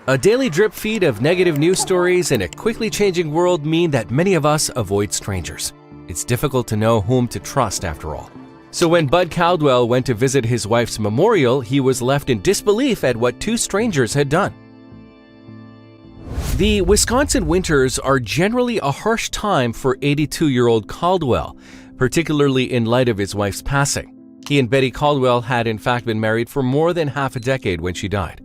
A daily drip feed of negative news stories in a quickly changing world mean that many of us avoid strangers. It's difficult to know whom to trust after all. So when Bud Caldwell went to visit his wife's memorial, he was left in disbelief at what two strangers had done. The Wisconsin winters are generally a harsh time for 82-year-old Caldwell, particularly in light of his wife's passing. He and Betty Caldwell had in fact been married for more than half a decade when she died.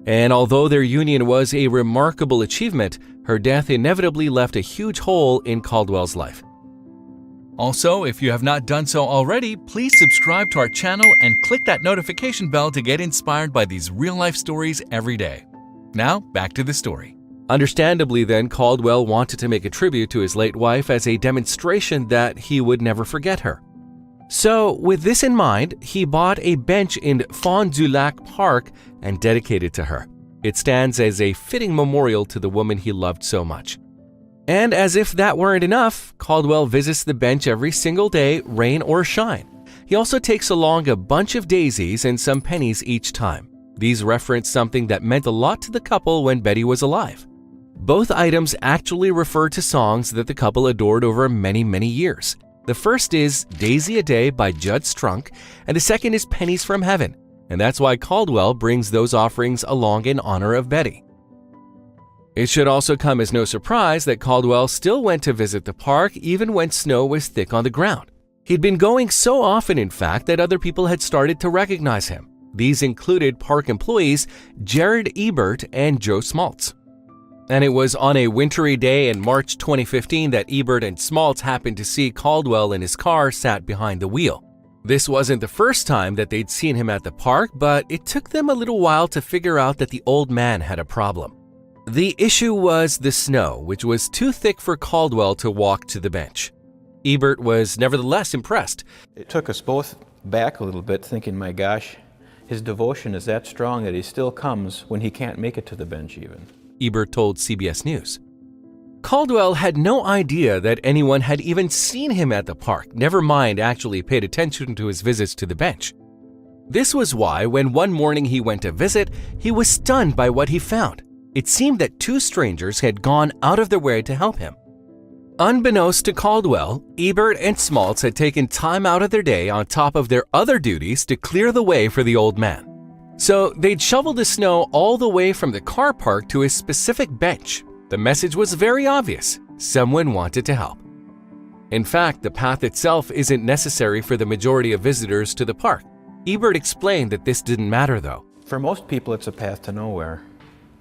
And although their union was a remarkable achievement, her death inevitably left a huge hole in Caldwell's life. Also, if you have not done so already, please subscribe to our channel and click that notification bell to get inspired by these real-life stories every day. Now, back to the story. Understandably then, Caldwell wanted to make a tribute to his late wife as a demonstration that he would never forget her. So, with this in mind, he bought a bench in Fond du Lac Park and dedicated it to her. It stands as a fitting memorial to the woman he loved so much. And as if that weren't enough, Caldwell visits the bench every single day, rain or shine. He also takes along a bunch of daisies and some pennies each time. These reference something that meant a lot to the couple when Betty was alive. Both items actually refer to songs that the couple adored over many, many years. The first is Daisy a Day by Judd Strunk, and the second is Pennies from Heaven, and that's why Caldwell brings those offerings along in honor of Betty. It should also come as no surprise that Caldwell still went to visit the park even when snow was thick on the ground. He'd been going so often, in fact, that other people had started to recognize him. These included park employees Jared Ebert and Joe Smaltz. And it was on a wintry day in March 2015 that Ebert and Smaltz happened to see Caldwell in his car sat behind the wheel. This wasn't the first time that they'd seen him at the park, but it took them a little while to figure out that the old man had a problem. The issue was the snow, which was too thick for Caldwell to walk to the bench. Ebert was nevertheless impressed. It took us both back a little bit, thinking, my gosh, his devotion is that strong that he still comes when he can't make it to the bench even. Ebert told CBS News. Caldwell had no idea that anyone had even seen him at the park, never mind actually paid attention to his visits to the bench. This was why, when one morning he went to visit, he was stunned by what he found. It seemed that two strangers had gone out of their way to help him. Unbeknownst to Caldwell, Ebert and Smaltz had taken time out of their day on top of their other duties to clear the way for the old man. So they'd shoveled the snow all the way from the car park to his specific bench. The message was very obvious. Someone wanted to help. In fact, the path itself isn't necessary for the majority of visitors to the park. Ebert explained that this didn't matter though. For most people, it's a path to nowhere.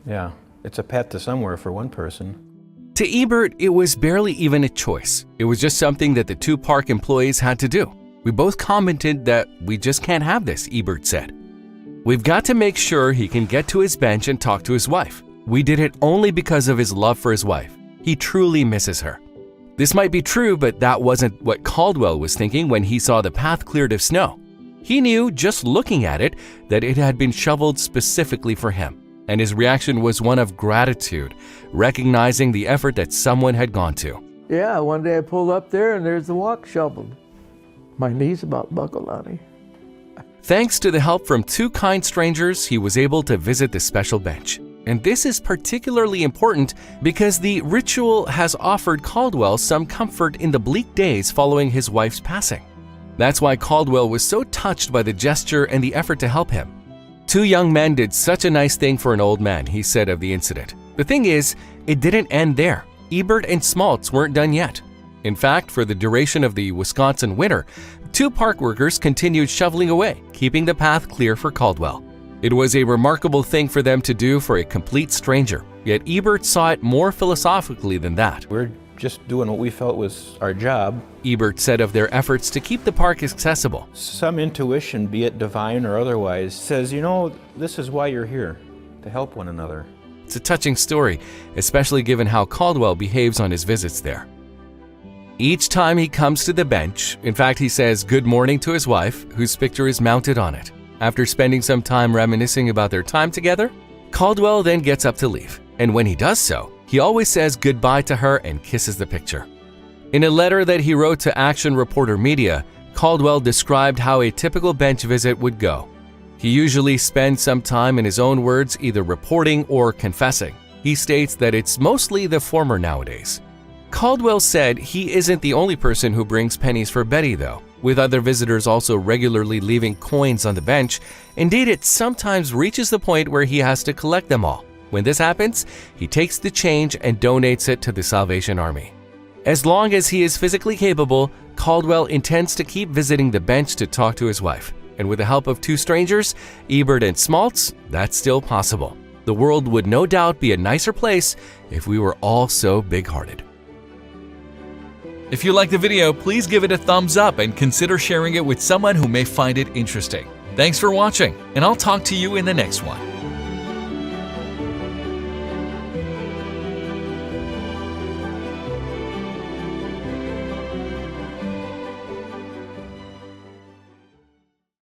Yeah, it's a path to somewhere for one person. To Ebert, it was barely even a choice. It was just something that the two park employees had to do. We both commented that we just can't have this, Ebert said. We've got to make sure he can get to his bench and talk to his wife. We did it only because of his love for his wife. He truly misses her. This might be true, but that wasn't what Caldwell was thinking when he saw the path cleared of snow. He knew, just looking at it, that it had been shoveled specifically for him, and his reaction was one of gratitude, recognizing the effort that someone had gone to. Yeah, one day I pulled up there and there's the walk shoveled. My knees about buckled on me. Thanks to the help from two kind strangers, he was able to visit the special bench. And this is particularly important because the ritual has offered Caldwell some comfort in the bleak days following his wife's passing. That's why Caldwell was so touched by the gesture and the effort to help him. Two young men did such a nice thing for an old man, he said of the incident. The thing is, it didn't end there. Ebert and Smaltz weren't done yet. In fact, for the duration of the Wisconsin winter, two park workers continued shoveling away, keeping the path clear for Caldwell. It was a remarkable thing for them to do for a complete stranger, yet Ebert saw it more philosophically than that. We're just doing what we felt was our job. Ebert said of their efforts to keep the park accessible. Some intuition, be it divine or otherwise, says, you know, this is why you're here, to help one another. It's a touching story, especially given how Caldwell behaves on his visits there. Each time he comes to the bench, in fact, he says good morning to his wife, whose picture is mounted on it. After spending some time reminiscing about their time together, Caldwell then gets up to leave, and when he does so, he always says goodbye to her and kisses the picture. In a letter that he wrote to Action Reporter Media, Caldwell described how a typical bench visit would go. He usually spends some time, in his own words, either reporting or confessing. He states that it's mostly the former nowadays. Caldwell said he isn't the only person who brings pennies for Betty, though, with other visitors also regularly leaving coins on the bench. Indeed, it sometimes reaches the point where he has to collect them all. When this happens, he takes the change and donates it to the Salvation Army. As long as he is physically capable, Caldwell intends to keep visiting the bench to talk to his wife. And with the help of two strangers, Ebert and Smaltz, that's still possible. The world would no doubt be a nicer place if we were all so big-hearted. If you like the video, please give it a thumbs up and consider sharing it with someone who may find it interesting. Thanks for watching, and I'll talk to you in the next one.